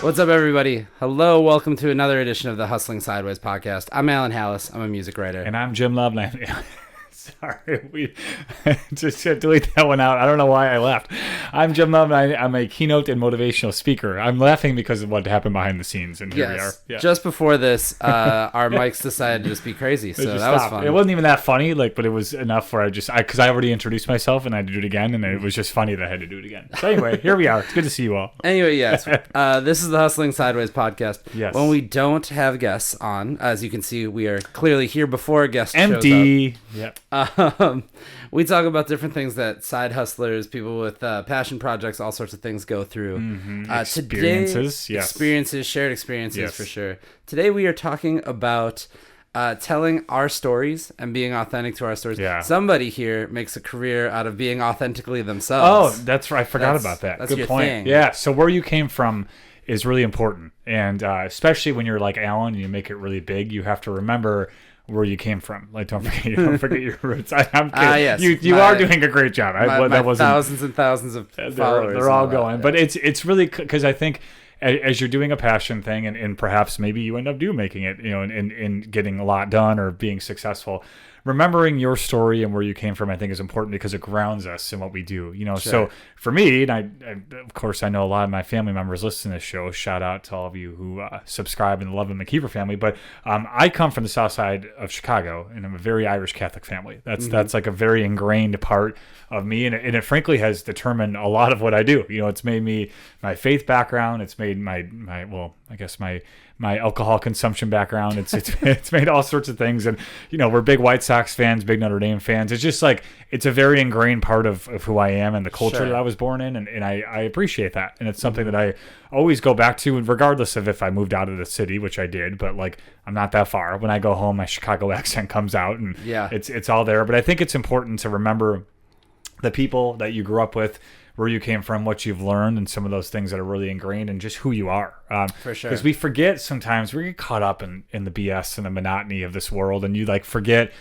What's up, everybody? Hello, welcome to another edition of the Hustling Sideways podcast. I'm Alan Halas. I'm a music writer. And I'm Jim Love. Sorry, we just delete that one out. I don't know why I left. I'm Jim Love, and I'm a keynote and motivational speaker. I'm laughing because of what happened behind the scenes, and here we are. Yeah. Just before this, our mics decided to just be crazy, so that was fun. It wasn't even that funny, but it was enough where because I already introduced myself, and I had to do it again, and it was just funny that I had to do it again. So anyway, here we are. It's good to see you all. Anyway, yes, this is the Hustling Sideways podcast. Yes. When we don't have guests on, as you can see, we are clearly here before a guest Empty. shows up. Yep. We talk about different things that side hustlers, people with passion projects, all sorts of things go through. Experiences, today, yes. Experiences, shared experiences, Yes. for sure. Today we are talking about telling our stories and being authentic to our stories. Yeah. Somebody here makes a career out of being authentically themselves. Oh, that's right. I forgot about that. That's Good your point. thing. Yeah. So where you came from is really important, and especially when you're like Alan and you make it really big, you have to remember where you came from. Like, don't forget your roots. I'm kidding. Yes. You are doing a great job. That wasn't thousands and thousands of followers. They're all going, yeah. But it's really because I think as you're doing a passion thing, and perhaps maybe you end up making it, and getting a lot done or being successful. Remembering your story and where you came from, I think, is important because it grounds us in what we do. Sure. So for me, and I of course I know a lot of my family members listen to this show. Shout out to all of you who subscribe and love the McKeever family. But I come from the South Side of Chicago, and I'm a very Irish Catholic family. That's like a very ingrained part of me, and it frankly has determined a lot of what I do. It's made me my faith background. It's made my alcohol consumption background. It's made all sorts of things. And, we're big White Sox fans, big Notre Dame fans. It's just like, it's a very ingrained part of who I am and the culture Sure. that I was born in. And I appreciate that. And it's something that I always go back to, regardless of if I moved out of the city, which I did, but I'm not that far. When I go home, my Chicago accent comes out, and Yeah. it's all there. But I think it's important to remember the people that you grew up with, where you came from, what you've learned, and some of those things that are really ingrained, and just who you are. For sure. Because we forget sometimes, we get caught up in the BS and the monotony of this world, and you forget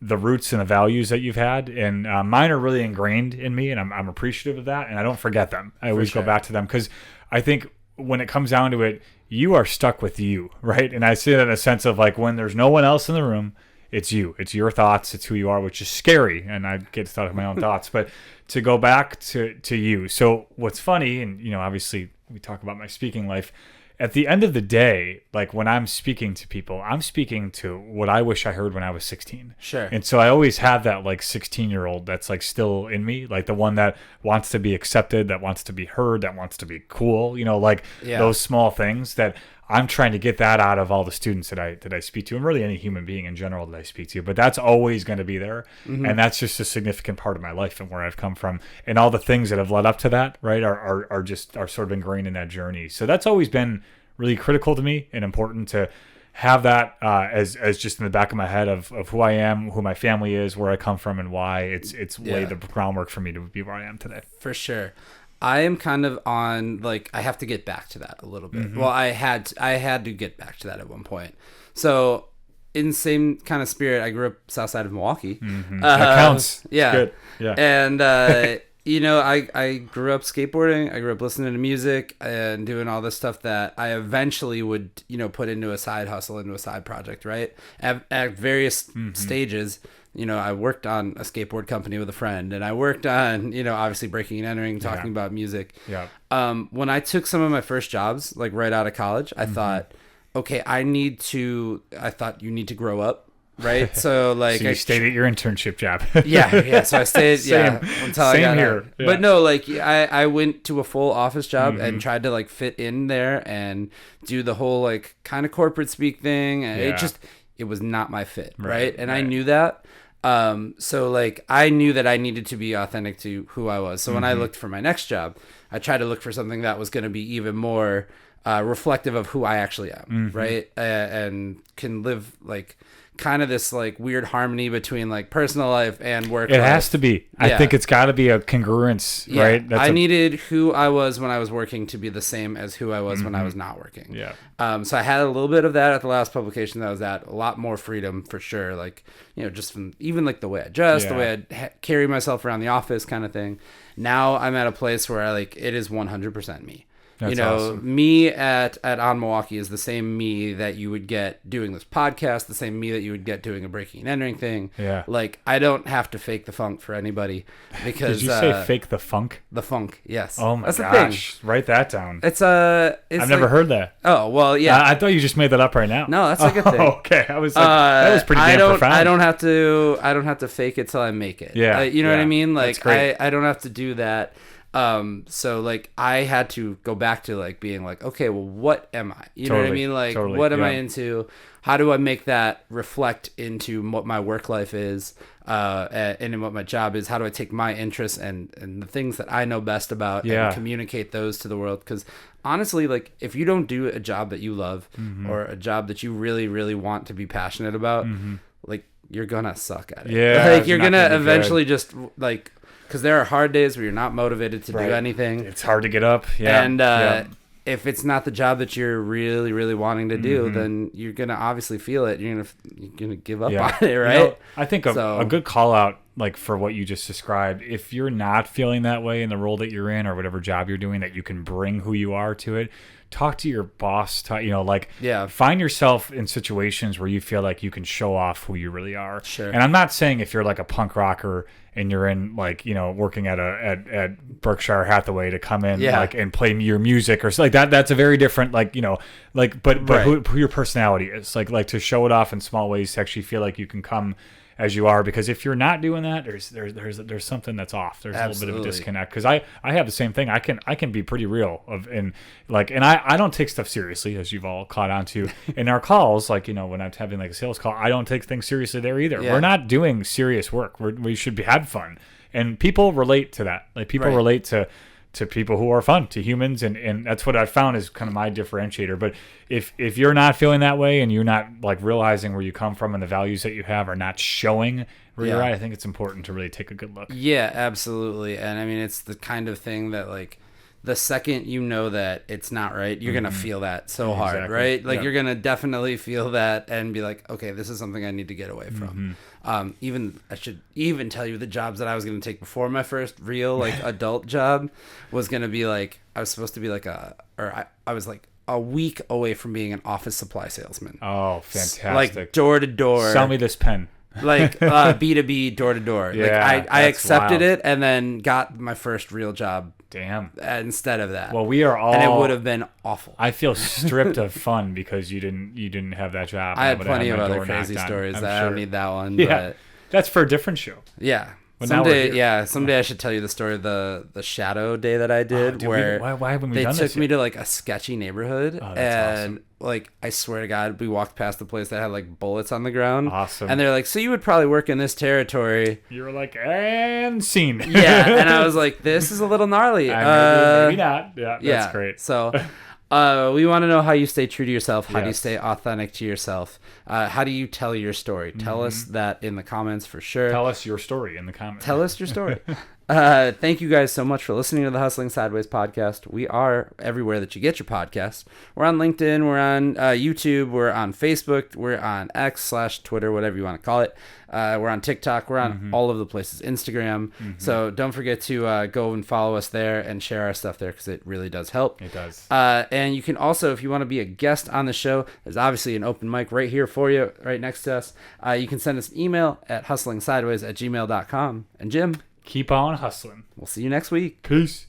the roots and the values that you've had. And mine are really ingrained in me, and I'm appreciative of that, and I don't forget them. I always go back to them, because I think when it comes down to it, you are stuck with you, right? And I say that in a sense of when there's no one else in the room, it's you. It's your thoughts. It's who you are, which is scary. And I get to talk my own thoughts, but to go back to you. So what's funny, and obviously we talk about my speaking life. At the end of the day, when I'm speaking to people, I'm speaking to what I wish I heard when I was 16. Sure. And so I always have that 16-year-old that's still in me, the one that wants to be accepted, that wants to be heard, that wants to be cool. Those small things that I'm trying to get that out of all the students that I speak to, and really any human being in general that I speak to. But that's always going to be there, and that's just a significant part of my life and where I've come from, and all the things that have led up to that, right, are sort of ingrained in that journey. So that's always been really critical to me and important to have that as just in the back of my head of who I am, who my family is, where I come from, and why it's laid the groundwork for me to be where I am today. For sure. I am kind of on I have to get back to that a little bit. Well, I had to get back to that at one point. So in the same kind of spirit, I grew up south side of Milwaukee. That counts. Yeah. Good. Yeah. And I grew up skateboarding. I grew up listening to music and doing all this stuff that I eventually would put into a side hustle, into a side project, right? At various stages. I worked on a skateboard company with a friend, and I worked on, obviously breaking and entering, talking about music. Yeah. When I took some of my first jobs, right out of college, I thought, okay, I thought you need to grow up, right? So So you stayed at your internship job. yeah. So I stayed, until I got here. out. Yeah. But no, I went to a full office job and tried to fit in there and do the whole kind of corporate speak thing, and it was not my fit, right? And I knew that. So I knew that I needed to be authentic to who I was. So when I looked for my next job, I tried to look for something that was going to be even more reflective of who I actually am, right? And can live kind of this weird harmony between personal life and work life. It has to be. I think it's got to be a congruence, right? I needed who I was when I was working to be the same as who I was when I was not working. Yeah. So I had a little bit of that at the last publication that I was at. A lot more freedom for sure. Just from even the way I dress, the way I carry myself around the office kind of thing. Now I'm at a place where it is 100% me. That's you know, awesome. me at On Milwaukee is the same me that you would get doing this podcast, the same me that you would get doing a breaking and entering thing. Yeah. Like, I don't have to fake the funk for anybody because Did you say fake the funk? the funk, yes. Oh my That's gosh! The thing. Write that down. It's I've never heard that. Oh well, yeah. I thought you just made that up right now. No, that's a good thing. Okay, I was like, that was pretty damn profound. I don't have to fake it till I make it. Yeah, you know what I mean. Like, that's great. I don't have to do that. So like I had to go back to like being like, okay, well, what am I? You know what I mean? Like, what am I into? How do I make that reflect into what my work life is, and in what my job is? How do I take my interests and the things that I know best about and communicate those to the world? Because honestly, like, if you don't do a job that you love or a job that you really, really want to be passionate about, like, you're gonna suck at it. Yeah, like, you're gonna eventually just like, because there are hard days where you're not motivated to do anything. It's hard to get up. Yeah. And if it's not the job that you're really, really wanting to do, then you're gonna obviously feel it. You're gonna give up on it, right? You know, I think a good call out, like, for what you just described, if you're not feeling that way in the role that you're in or whatever job you're doing, that you can bring who you are to it. Talk to your boss. Find yourself in situations where you feel like you can show off who you really are. Sure. And I'm not saying if you're like a punk rocker and you're in, like, you know, working at Berkshire Hathaway to come in like and play your music or something like that. That's a very different, like, you know, like, but who your personality is, like to show it off in small ways to actually feel like you can come as you are, because if you're not doing that, there's something that's off. There's a little bit of a disconnect, because I have the same thing. I can be pretty real and I don't take stuff seriously, as you've all caught on to in our calls. Like, you know, when I'm having like a sales call, I don't take things seriously there either. We're not doing serious work. We should have fun, and people relate to that. Like, people relate to people who are fun, to humans, and that's what I found is kind of my differentiator. But if you're not feeling that way and you're not, like, realizing where you come from and the values that you have are not showing where you're at, I think it's important to really take a good look. Yeah, absolutely. And I mean, it's the kind of thing that, like, the second you know that it's not right, you're gonna feel that so hard, right? Like, you're gonna definitely feel that and be like, okay, this is something I need to get away from. I should even tell you the jobs that I was gonna take before my first real, like, adult job was gonna be like, I was supposed to be like I was like a week away from being an office supply salesman. Oh, fantastic! Like, door to door. Sell me this pen. Like, B2B, door to door. Yeah, like, I accepted it and then got my first real job. Damn. Instead of that. Well, we are all, and it would have been awful. I feel stripped of fun because you didn't have that job. I had plenty of other crazy stories. I don't need that one. Yeah, but that's for a different show. Yeah. But someday I should tell you the story of the shadow day that I did, where why haven't we done this they took me yet? to, like, a sketchy neighborhood, and awesome. Like, I swear to God, we walked past the place that had, like, bullets on the ground. Awesome. And they're like, so you would probably work in this territory. You were like, and scene. Yeah, and I was like, this is a little gnarly. Maybe not. Yeah, that's great. So we want to know how you stay true to yourself. How do you stay authentic to yourself? How do you tell your story? Tell us that in the comments for sure. Tell us your story in the comments. Tell us your story. Thank you guys so much for listening to the Hustling Sideways podcast. We are everywhere that you get your podcast. We're on LinkedIn. We're on YouTube. We're on Facebook. We're on X/Twitter, whatever you want to call it. We're on TikTok. We're on all of the places. Instagram. So don't forget to go and follow us there and share our stuff there, because it really does help. It does. And you can also, if you want to be a guest on the show, there's obviously an open mic right here for you, right next to us. You can send us an email at hustlingsideways@gmail.com. And Jim, keep on hustling. We'll see you next week. Peace.